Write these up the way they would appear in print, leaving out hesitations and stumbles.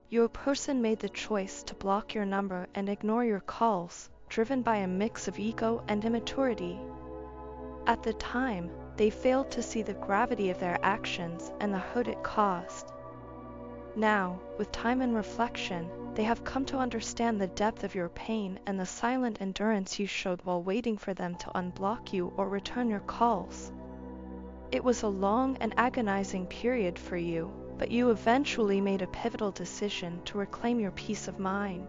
Your person made the choice to block your number and ignore your calls, driven by a mix of ego and immaturity. At the time, they failed to see the gravity of their actions and the hurt it caused. Now, with time and reflection, they have come to understand the depth of your pain and the silent endurance you showed while waiting for them to unblock you or return your calls. It was a long and agonizing period for you, but you eventually made a pivotal decision to reclaim your peace of mind.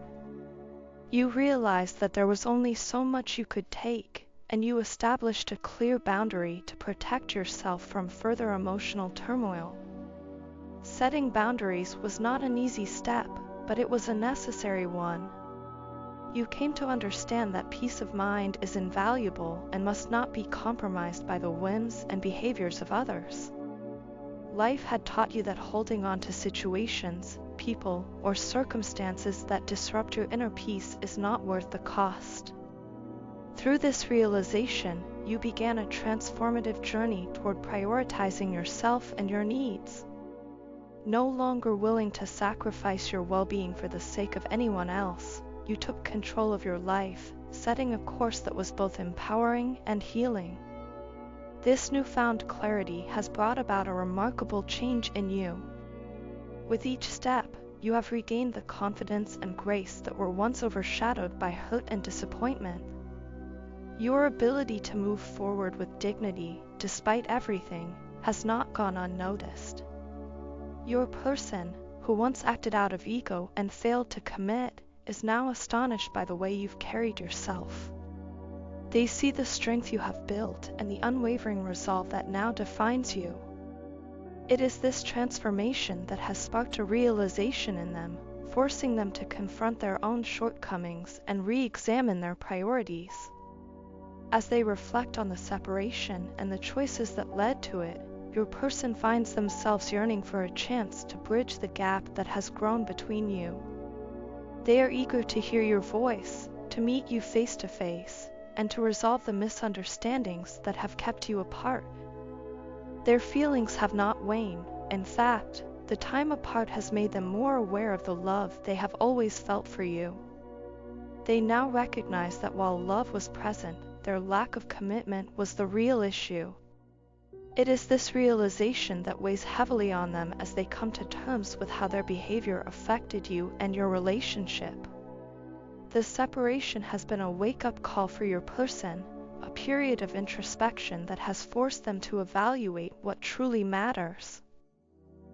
You realized that there was only so much you could take, and you established a clear boundary to protect yourself from further emotional turmoil. Setting boundaries was not an easy step, but it was a necessary one. You came to understand that peace of mind is invaluable and must not be compromised by the whims and behaviors of others. Life had taught you that holding on to situations, people, or circumstances that disrupt your inner peace is not worth the cost. Through this realization, you began a transformative journey toward prioritizing yourself and your needs. No longer willing to sacrifice your well-being for the sake of anyone else, you took control of your life, setting a course that was both empowering and healing. This newfound clarity has brought about a remarkable change in you. With each step, you have regained the confidence and grace that were once overshadowed by hurt and disappointment. Your ability to move forward with dignity, despite everything, has not gone unnoticed. Your person, who once acted out of ego and failed to commit, is now astonished by the way you've carried yourself. They see the strength you have built and the unwavering resolve that now defines you. It is this transformation that has sparked a realization in them, forcing them to confront their own shortcomings and re-examine their priorities. As they reflect on the separation and the choices that led to it, your person finds themselves yearning for a chance to bridge the gap that has grown between you. They are eager to hear your voice, to meet you face to face, and to resolve the misunderstandings that have kept you apart. Their feelings have not waned. In fact, the time apart has made them more aware of the love they have always felt for you. They now recognize that while love was present, their lack of commitment was the real issue. It is this realization that weighs heavily on them as they come to terms with how their behavior affected you and your relationship. The separation has been a wake-up call for your person, a period of introspection that has forced them to evaluate what truly matters.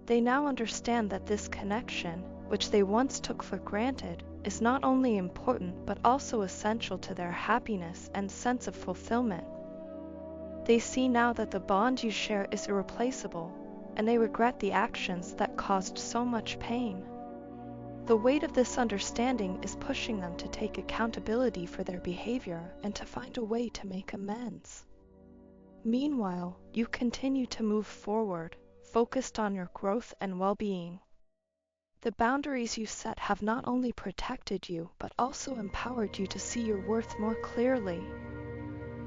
They now understand that this connection, which they once took for granted, is not only important but also essential to their happiness and sense of fulfillment. They see now that the bond you share is irreplaceable, and they regret the actions that caused so much pain. The weight of this understanding is pushing them to take accountability for their behavior and to find a way to make amends. Meanwhile, you continue to move forward, focused on your growth and well-being. The boundaries you set have not only protected you, but also empowered you to see your worth more clearly.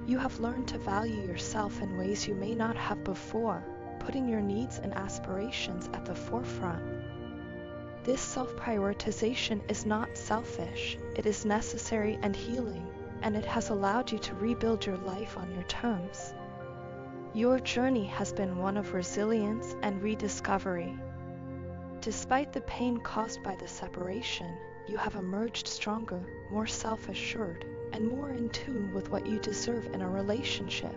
You have learned to value yourself in ways you may not have before, putting your needs and aspirations at the forefront. This self-prioritization is not selfish, it is necessary and healing, and it has allowed you to rebuild your life on your terms. Your journey has been one of resilience and rediscovery. Despite the pain caused by the separation, you have emerged stronger, more self-assured, and more in tune with what you deserve in a relationship.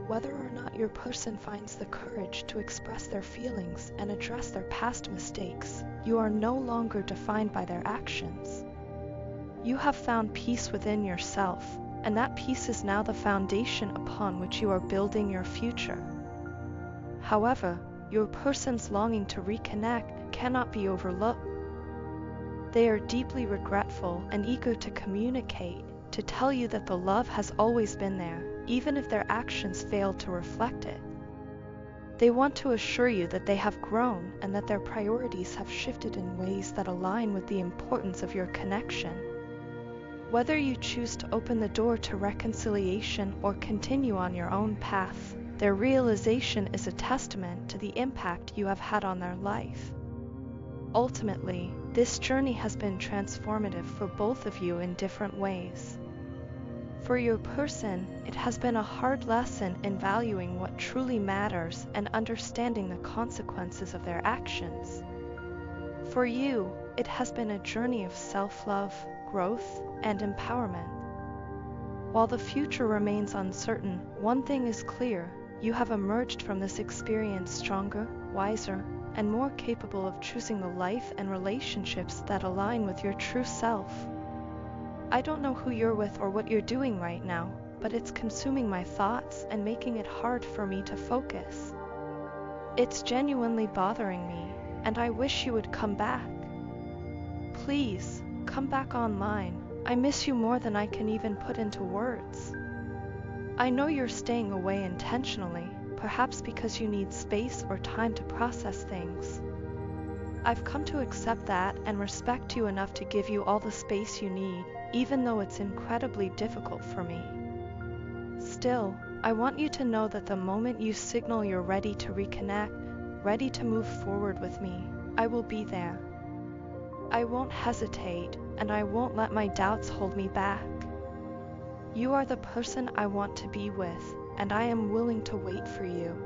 Whether or not your person finds the courage to express their feelings and address their past mistakes, you are no longer defined by their actions. You have found peace within yourself, and that peace is now the foundation upon which you are building your future. However, your person's longing to reconnect cannot be overlooked. They are deeply regretful and eager to communicate, to tell you that the love has always been there, even if their actions fail to reflect it. They want to assure you that they have grown and that their priorities have shifted in ways that align with the importance of your connection. Whether you choose to open the door to reconciliation or continue on your own path, their realization is a testament to the impact you have had on their life. Ultimately, this journey has been transformative for both of you in different ways. For your person, it has been a hard lesson in valuing what truly matters and understanding the consequences of their actions. For you, it has been a journey of self-love, growth, and empowerment. While the future remains uncertain, one thing is clear: you have emerged from this experience stronger, wiser, and more capable of choosing the life and relationships that align with your true self. I don't know who you're with or what you're doing right now, but it's consuming my thoughts and making it hard for me to focus. It's genuinely bothering me, and I wish you would come back. Please, come back online. I miss you more than I can even put into words. I know you're staying away intentionally, perhaps because you need space or time to process things. I've come to accept that and respect you enough to give you all the space you need, even though it's incredibly difficult for me. Still, I want you to know that the moment you signal you're ready to reconnect, ready to move forward with me, I will be there. I won't hesitate, and I won't let my doubts hold me back. You are the person I want to be with, and I am willing to wait for you.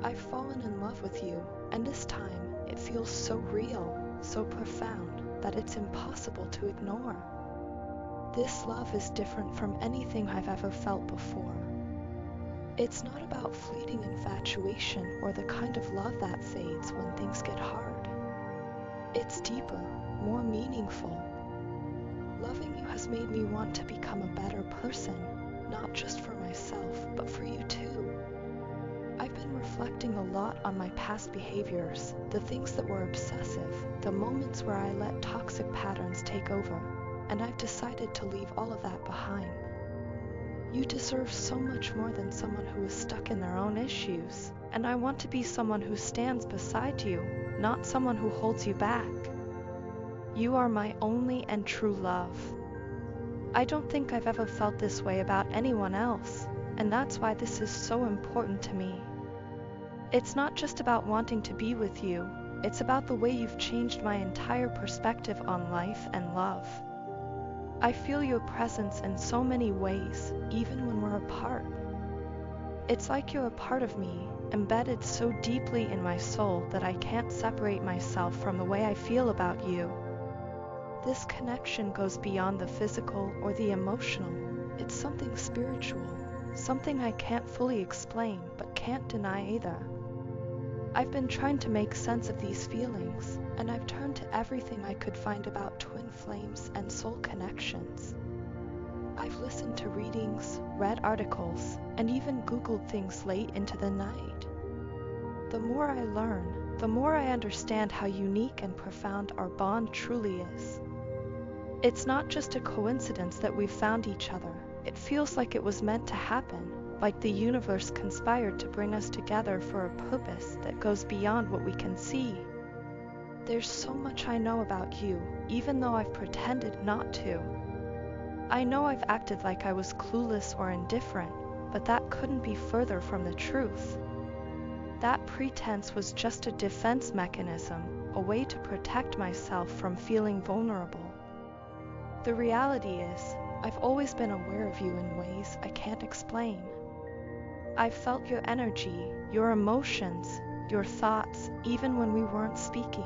I've fallen in love with you, and this time it feels so real, so profound, that it's impossible to ignore. This love is different from anything I've ever felt before. It's not about fleeting infatuation or the kind of love that fades when things get hard. It's deeper, more meaningful. Loving you has made me want to become a better person, not just for myself, but for you too. I've been reflecting a lot on my past behaviors, the things that were obsessive, the moments where I let toxic patterns take over, and I've decided to leave all of that behind. You deserve so much more than someone who is stuck in their own issues, and I want to be someone who stands beside you, not someone who holds you back. You are my only and true love. I don't think I've ever felt this way about anyone else, and that's why this is so important to me. It's not just about wanting to be with you, it's about the way you've changed my entire perspective on life and love. I feel your presence in so many ways, even when we're apart. It's like you're a part of me, embedded so deeply in my soul that I can't separate myself from the way I feel about you. This connection goes beyond the physical or the emotional. It's something spiritual, something I can't fully explain but can't deny either. I've been trying to make sense of these feelings, and I've turned to everything I could find about twin flames and soul connections. I've listened to readings, read articles, and even Googled things late into the night. The more I learn, the more I understand how unique and profound our bond truly is. It's not just a coincidence that we've found each other. It feels like it was meant to happen, like the universe conspired to bring us together for a purpose that goes beyond what we can see. There's so much I know about you, even though I've pretended not to. I know I've acted like I was clueless or indifferent, but that couldn't be further from the truth. That pretense was just a defense mechanism, a way to protect myself from feeling vulnerable. The reality is, I've always been aware of you in ways I can't explain. I've felt your energy, your emotions, your thoughts, even when we weren't speaking.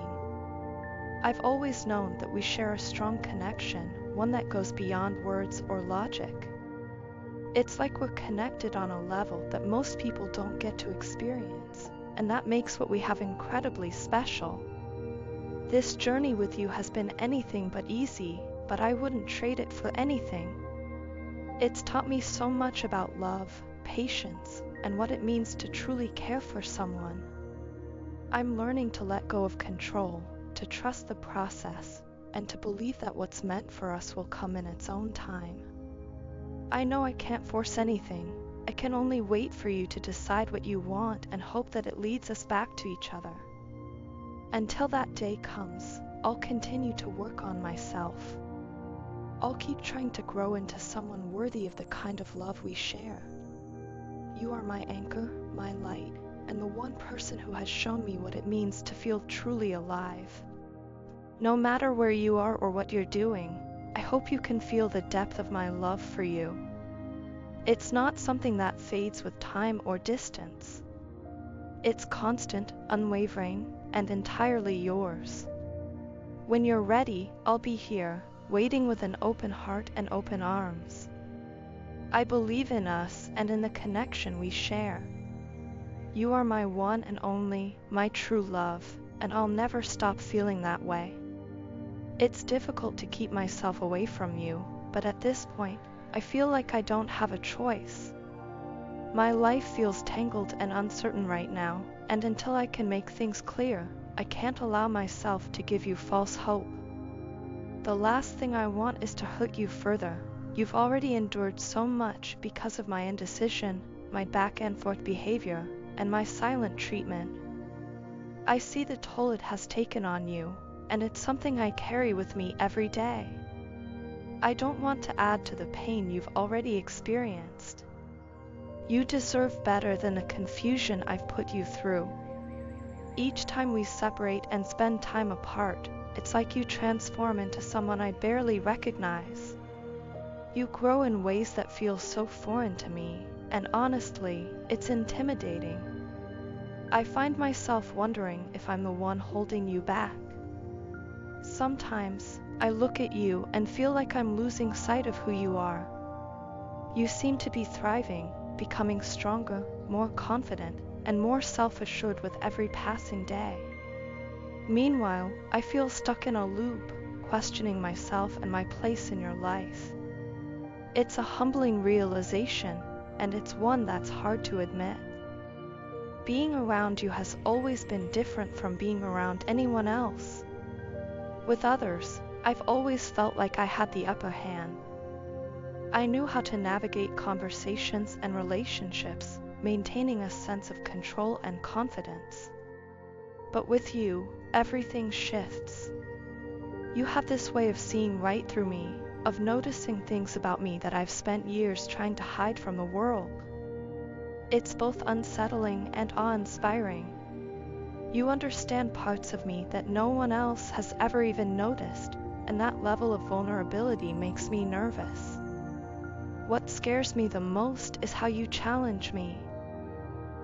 I've always known that we share a strong connection, one that goes beyond words or logic. It's like we're connected on a level that most people don't get to experience, and that makes what we have incredibly special. This journey with you has been anything but easy, but I wouldn't trade it for anything. It's taught me so much about love, patience, and what it means to truly care for someone. I'm learning to let go of control, to trust the process, and to believe that what's meant for us will come in its own time. I know I can't force anything. I can only wait for you to decide what you want and hope that it leads us back to each other. Until that day comes, I'll continue to work on myself. I'll keep trying to grow into someone worthy of the kind of love we share. You are my anchor, my light, and the one person who has shown me what it means to feel truly alive. No matter where you are or what you're doing, I hope you can feel the depth of my love for you. It's not something that fades with time or distance. It's constant, unwavering, and entirely yours. When you're ready, I'll be here, waiting with an open heart and open arms. I believe in us and in the connection we share. You are my one and only, my true love, and I'll never stop feeling that way. It's difficult to keep myself away from you, but at this point, I feel like I don't have a choice. My life feels tangled and uncertain right now, and until I can make things clear, I can't allow myself to give you false hope. The last thing I want is to hurt you further. You've already endured so much because of my indecision, my back and forth behavior, and my silent treatment. I see the toll it has taken on you, and it's something I carry with me every day. I don't want to add to the pain you've already experienced. You deserve better than the confusion I've put you through. Each time we separate and spend time apart, it's like you transform into someone I barely recognize. You grow in ways that feel so foreign to me, and honestly, it's intimidating. I find myself wondering if I'm the one holding you back. Sometimes, I look at you and feel like I'm losing sight of who you are. You seem to be thriving, becoming stronger, more confident, and more self-assured with every passing day. Meanwhile, I feel stuck in a loop, questioning myself and my place in your life. It's a humbling realization, and it's one that's hard to admit. Being around you has always been different from being around anyone else. With others, I've always felt like I had the upper hand. I knew how to navigate conversations and relationships, maintaining a sense of control and confidence. But with you, everything shifts. You have this way of seeing right through me, of noticing things about me that I've spent years trying to hide from the world. It's both unsettling and awe-inspiring. You understand parts of me that no one else has ever even noticed, and that level of vulnerability makes me nervous. What scares me the most is how you challenge me.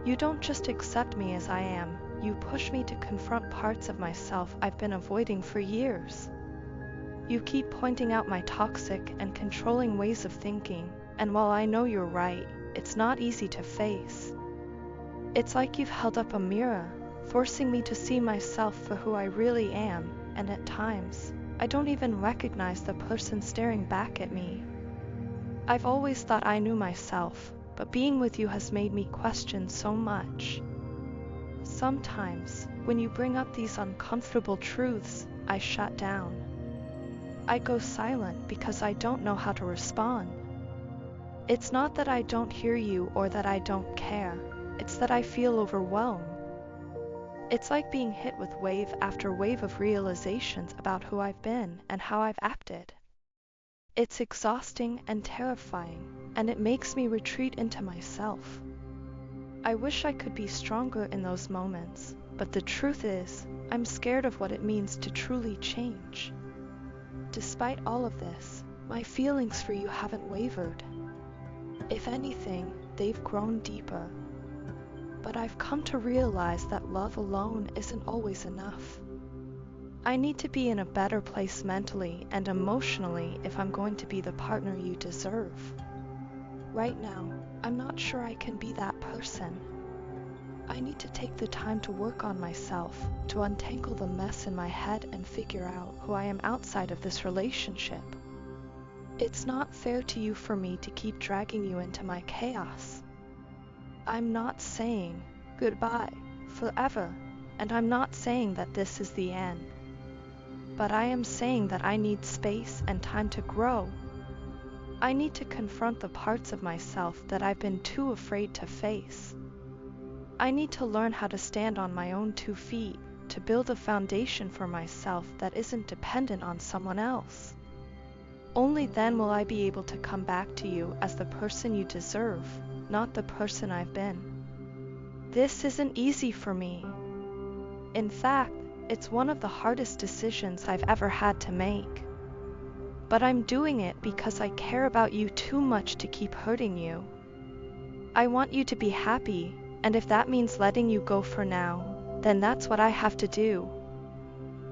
You don't just accept me as I am, you push me to confront parts of myself I've been avoiding for years. You keep pointing out my toxic and controlling ways of thinking, and while I know you're right, it's not easy to face. It's like you've held up a mirror, forcing me to see myself for who I really am, and at times, I don't even recognize the person staring back at me. I've always thought I knew myself, but being with you has made me question so much. Sometimes, when you bring up these uncomfortable truths, I shut down. I go silent because I don't know how to respond. It's not that I don't hear you or that I don't care, it's that I feel overwhelmed. It's like being hit with wave after wave of realizations about who I've been and how I've acted. It's exhausting and terrifying, and it makes me retreat into myself. I wish I could be stronger in those moments, but the truth is, I'm scared of what it means to truly change. Despite all of this, my feelings for you haven't wavered. If anything, they've grown deeper. But I've come to realize that love alone isn't always enough. I need to be in a better place mentally and emotionally if I'm going to be the partner you deserve. Right now, I'm not sure I can be that person. I need to take the time to work on myself, to untangle the mess in my head and figure out who I am outside of this relationship. It's not fair to you for me to keep dragging you into my chaos. I'm not saying goodbye forever, and I'm not saying that this is the end. But I am saying that I need space and time to grow. I need to confront the parts of myself that I've been too afraid to face. I need to learn how to stand on my own 2 feet, to build a foundation for myself that isn't dependent on someone else. Only then will I be able to come back to you as the person you deserve, not the person I've been. This isn't easy for me. In fact, it's one of the hardest decisions I've ever had to make. But I'm doing it because I care about you too much to keep hurting you. I want you to be happy, and if that means letting you go for now, then that's what I have to do.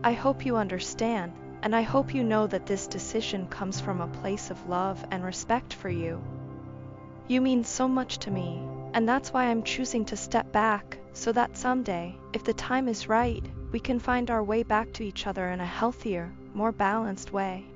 I hope you understand, and I hope you know that this decision comes from a place of love and respect for you. You mean so much to me, and that's why I'm choosing to step back, so that someday, if the time is right, we can find our way back to each other in a healthier, more balanced way.